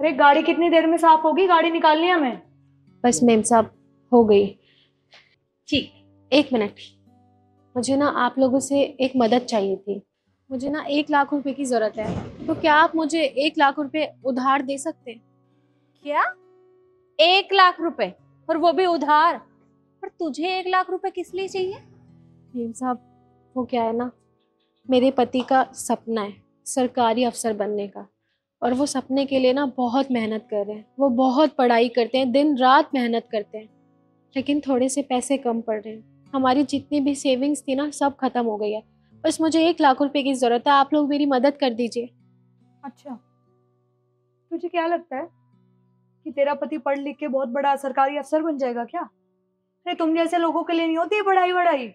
अरे गाड़ी कितनी देर में साफ होगी? गाड़ी निकालनी है हमें। बस मेम साहब, हो गई। ठीक, एक मिनट। मुझे ना आप लोगों से एक मदद चाहिए थी। मुझे ना 1 लाख रुपए की जरूरत है, तो क्या आप मुझे 1 लाख रुपए उधार दे सकते हैं? क्या? 1 लाख रुपए? और वो भी उधार? पर तुझे 1 लाख रुपए किस लिए चाहिए? मेम साहब, वो क्या है ना, मेरे पति का सपना है सरकारी अफसर बनने का। और वो सपने के लिए ना बहुत मेहनत कर रहे हैं, वो बहुत पढ़ाई करते हैं, दिन रात मेहनत करते हैं। लेकिन थोड़े से पैसे कम पड़ रहे हैं। हमारी जितनी भी सेविंग्स थी ना, सब खत्म हो गई है। बस मुझे 1 लाख रुपए की जरूरत है, आप लोग मेरी मदद कर दीजिए। अच्छा, तुझे क्या लगता है कि तेरा पति पढ़ लिख के बहुत बड़ा सरकारी अफसर बन जाएगा क्या? अरे तुम जैसे लोगों के लिए नहीं होती है पढ़ाई वढ़ाई।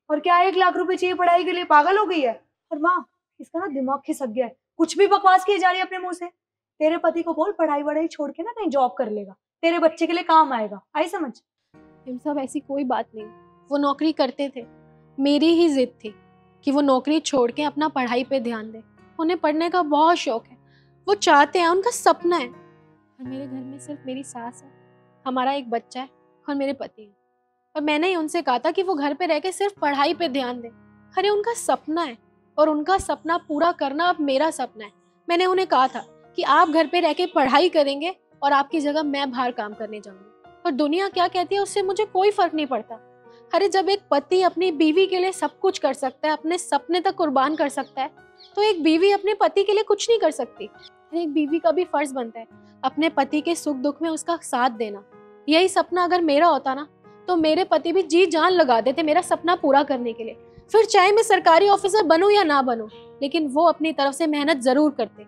और क्या 1 लाख रुपए चाहिए पढ़ाई के लिए? पागल हो गई है। और माँ, इसका ना दिमाग खिसक गया है, कुछ भी बकवास की जा रही है अपने मुंह से। तेरे पति को बोल पढ़ाई वढ़ाई छोड़ के ना कहीं जॉब कर लेगा, तेरे बच्चे के लिए काम आएगा। आई समझ? मेम साहब, ऐसी कोई बात नहीं। वो नौकरी करते थे, मेरी ही जिद थी कि वो नौकरी छोड़ के अपना पढ़ाई पे ध्यान दे। उन्हें पढ़ने का बहुत शौक है, वो चाहते हैं, उनका सपना है। और मेरे घर में सिर्फ मेरी सास है, हमारा एक बच्चा है और मेरे पति है। और मैंने ही उनसे कहा था कि वो घर पे रह के सिर्फ पढ़ाई पे ध्यान दें। अरे उनका सपना है, और उनका सपना पूरा करना अब मेरा सपना है। मैंने उन्हें कहा था कि आप घर पे रह के पढ़ाई करेंगे और आपकी जगह मैं बाहर काम करने जाऊंगी। और दुनिया क्या कहती है उससे मुझे कोई फर्क नहीं पड़ता। अरे जब एक पति अपनी बीवी के लिए सब कुछ कर सकता है, अपने सपने तक कुर्बान कर सकता है, तो एक बीवी अपने पति के लिए कुछ नहीं कर सकती? अरे एक बीवी का भी फर्ज बनता है अपने पति के सुख दुख में उसका साथ देना। यही सपना अगर मेरा होता ना, तो मेरे पति भी जी जान लगा देते मेरा सपना पूरा करने के लिए। फिर चाहे मैं सरकारी ऑफिसर बनूं या ना बनूं, लेकिन वो अपनी तरफ से मेहनत जरूर करते।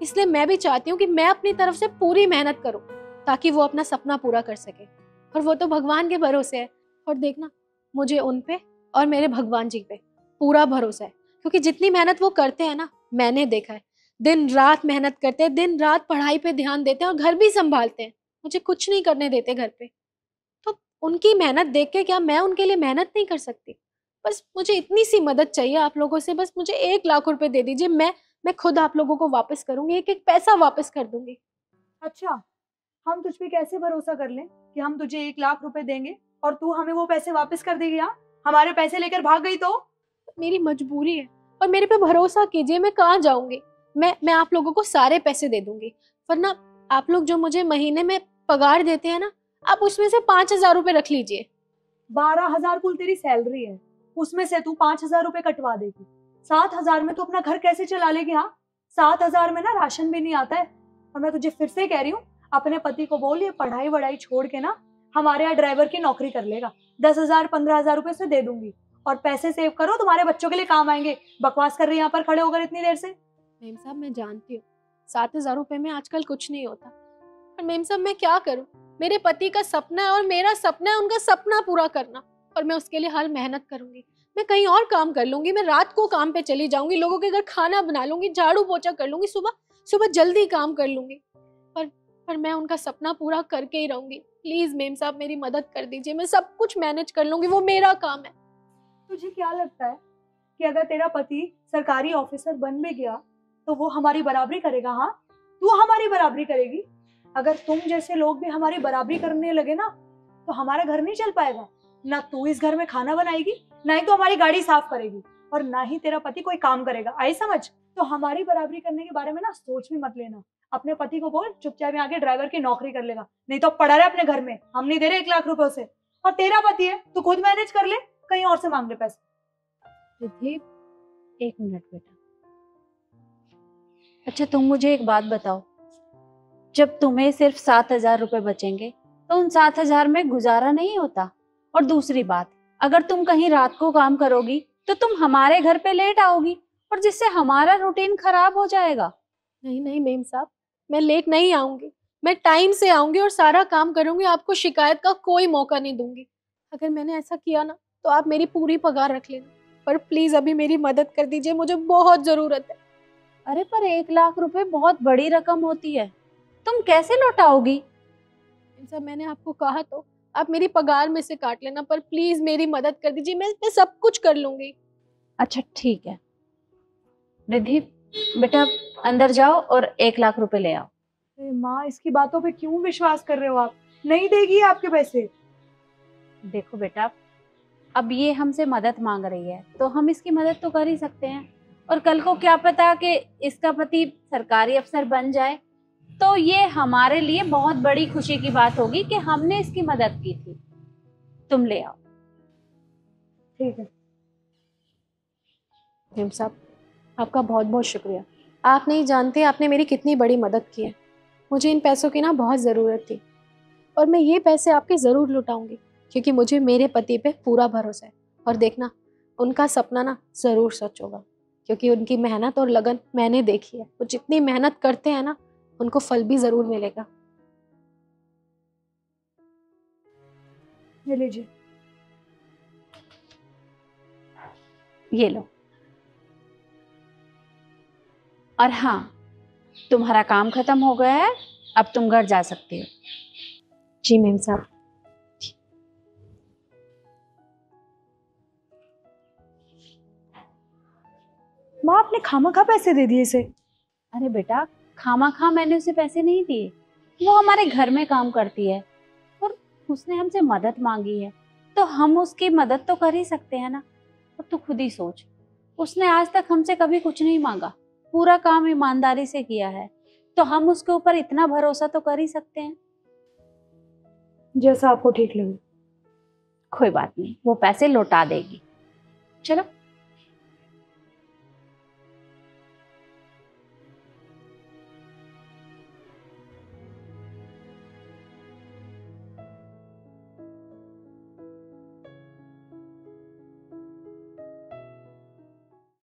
इसलिए मैं भी चाहती हूँ कि मैं अपनी तरफ से पूरी मेहनत करूं, ताकि वो अपना सपना पूरा कर सके। और वो तो भगवान के भरोसे है। और देखना, मुझे उन पे और मेरे भगवान जी पे पूरा भरोसा है, क्योंकि जितनी मेहनत वो करते हैं ना, मैंने देखा है, दिन रात मेहनत करते हैं, दिन रात पढ़ाई पे ध्यान देते हैं और घर भी संभालते हैं, मुझे कुछ नहीं करने देते घर पे। तो उनकी मेहनत देख के क्या मैं उनके लिए मेहनत नहीं कर सकती? बस मुझे इतनी सी मदद चाहिए आप लोगों से, बस मुझे 1 लाख रुपए दे दीजिए। मैं खुद आप लोगों को वापस करूंगी, एक एक पैसा वापस कर दूंगी। अच्छा, हम तुझ पे कैसे भरोसा कर लें कि हम तुझे 1 लाख रुपए देंगे और तू हमें वो पैसे वापस कर देगी? हाँ, हमारे पैसे लेकर भाग गई तो? मेरी मजबूरी है, और मेरे पे भरोसा कीजिए, मैं कहाँ जाऊंगी? मैं आप लोगों को सारे पैसे दे दूंगी। वरना आप लोग जो मुझे महीने में पगार देते हैं ना, आप उसमें से 5,000 रुपए रख लीजिए। 12,000 कुल तेरी सैलरी है, उसमें से तू 5,000 रुपए कटवा देगी। 7,000 में तू अपना घर कैसे चला लेगी? हाँ, 7,000 में ना राशन भी नहीं आता है। और मैं तुझे फिर से कह रही हूँ, अपने पति को बोल ये पढ़ाई वढ़ाई छोड़ के ना हमारे यहाँ ड्राइवर की नौकरी कर लेगा। 10,000 15,000 रुपए उसे दे दूंगी। और पैसे सेव करो, तुम्हारे बच्चों के लिए काम आएंगे। बकवास कर रही यहाँ पर खड़े होकर इतनी देर से। मेम साहब, मैं जानती हूँ 7,000 रुपए में आजकल कुछ नहीं होता, पर मेम साहब मैं क्या करूँ? मेरे पति का सपना है और मेरा सपना है उनका सपना पूरा करना। और मैं उसके लिए हर मेहनत करूंगी। मैं कहीं और काम कर लूंगी, मैं रात को काम पे चली जाऊंगी, लोगों के घर खाना बना लूंगी, झाड़ू पोछा कर लूंगी, सुबह सुबह जल्दी काम कर लूंगी। पर पर मैं उनका सपना पूरा करके ही रहूंगी। प्लीज मेम साहब, मेरी मदद कर दीजिए, मैं सब कुछ मैनेज कर लूंगी, वो मेरा काम है। तुझे क्या लगता है कि अगर तेरा पति सरकारी ऑफिसर बन भी गया तो वो हमारी बराबरी करेगा? हाँ, तू हमारी बराबरी करेगी? अगर तुम जैसे लोग भी हमारी बराबरी करने लगे ना, तो हमारा घर नहीं चल पाएगा। ना तू इस घर में खाना बनाएगी, ना ही तो हमारी गाड़ी साफ करेगी, और ना ही तेरा पति कोई काम करेगा। आई समझ? तो हमारी बराबरी करने के बारे में ना सोच भी मत लेना। अपने पति को बोल चुपचाप यहाँ आके ड्राइवर की नौकरी कर लेगा, नहीं तो पड़ा रहे अपने घर में। हम नहीं दे रहे 1 लाख रुपए उसे। और तेरा पति है, तू खुद मैनेज कर ले, कहीं और से मांग ले पैसे। रिद्धि, एक मिनट बेटा। अच्छा, तुम मुझे एक बात बताओ, जब तुम्हें सिर्फ 7,000 रुपए बचेंगे तो उन 7,000 में गुजारा नहीं होता? और दूसरी बात, अगर तुम कहीं रात को काम करोगी तो तुम हमारे घर पे लेट आओगी, और जिससे हमारा रूटीन खराब हो जाएगा। नहीं नहीं मेम साहब, मैं लेट नहीं आऊंगी, मैं टाइम से आऊंगी और सारा काम करूंगी, आपको शिकायत का कोई मौका नहीं दूंगी। अगर मैंने ऐसा किया ना, तो आप मेरी पूरी पगार रख लेना। पर प्लीज अभी मेरी मदद कर दीजिए, मुझे बहुत जरूरत है। अरे पर 1 लाख रुपए बहुत बड़ी रकम होती है, तुम कैसे लौटाओगी? मेम साहब, मैंने आपको कहा तो, आप मेरी पगार में से काट लेना, पर प्लीज मेरी मदद कर दीजिए, मैं सब कुछ कर लूंगी। अच्छा ठीक है रिद्धि, बेटा अंदर जाओ और 1 लाख रुपए ले आओ। अरे माँ, इसकी बातों पे क्यों विश्वास कर रहे हो आप? नहीं देगी आपके पैसे। देखो बेटा, अब ये हमसे मदद मांग रही है तो हम इसकी मदद तो कर ही सकते हैं। और कल को क्या पता कि इसका पति सरकारी अफसर बन जाए, तो ये हमारे लिए बहुत बड़ी खुशी की बात होगी कि हमने इसकी मदद की थी। तुम ले आओ। ठीक है। मेम साहब, आपका बहुत बहुत शुक्रिया। आप नहीं जानते आपने मेरी कितनी बड़ी मदद की है। मुझे इन पैसों की ना बहुत ज़रूरत थी, और मैं ये पैसे आपके ज़रूर लुटाऊंगी, क्योंकि मुझे मेरे पति पे पूरा भरोसा है। और देखना, उनका सपना ना ज़रूर सच होगा, क्योंकि उनकी मेहनत और लगन मैंने देखी है। वो जितनी मेहनत करते हैं ना, उनको फल भी ज़रूर मिलेगा। ये लीजिए। ये लो। और हाँ, तुम्हारा काम खत्म हो गया है, अब तुम घर जा सकती हो। जी मेम साहब। माँ, आपने खामखा पैसे दे दिए इसे। अरे बेटा, खामा मैंने उसे पैसे नहीं दिए। वो हमारे घर में काम करती है और उसने हमसे मदद मांगी है, तो हम उसकी मदद तो कर ही सकते हैं ना। अब तू खुद ही सोच, उसने आज तक हमसे कभी कुछ नहीं मांगा, पूरा काम ईमानदारी से किया है, तो हम उसके ऊपर इतना भरोसा तो कर ही सकते हैं। जैसा आपको ठीक लगे। कोई बात नहीं, वो पैसे लौटा देगी। चलो।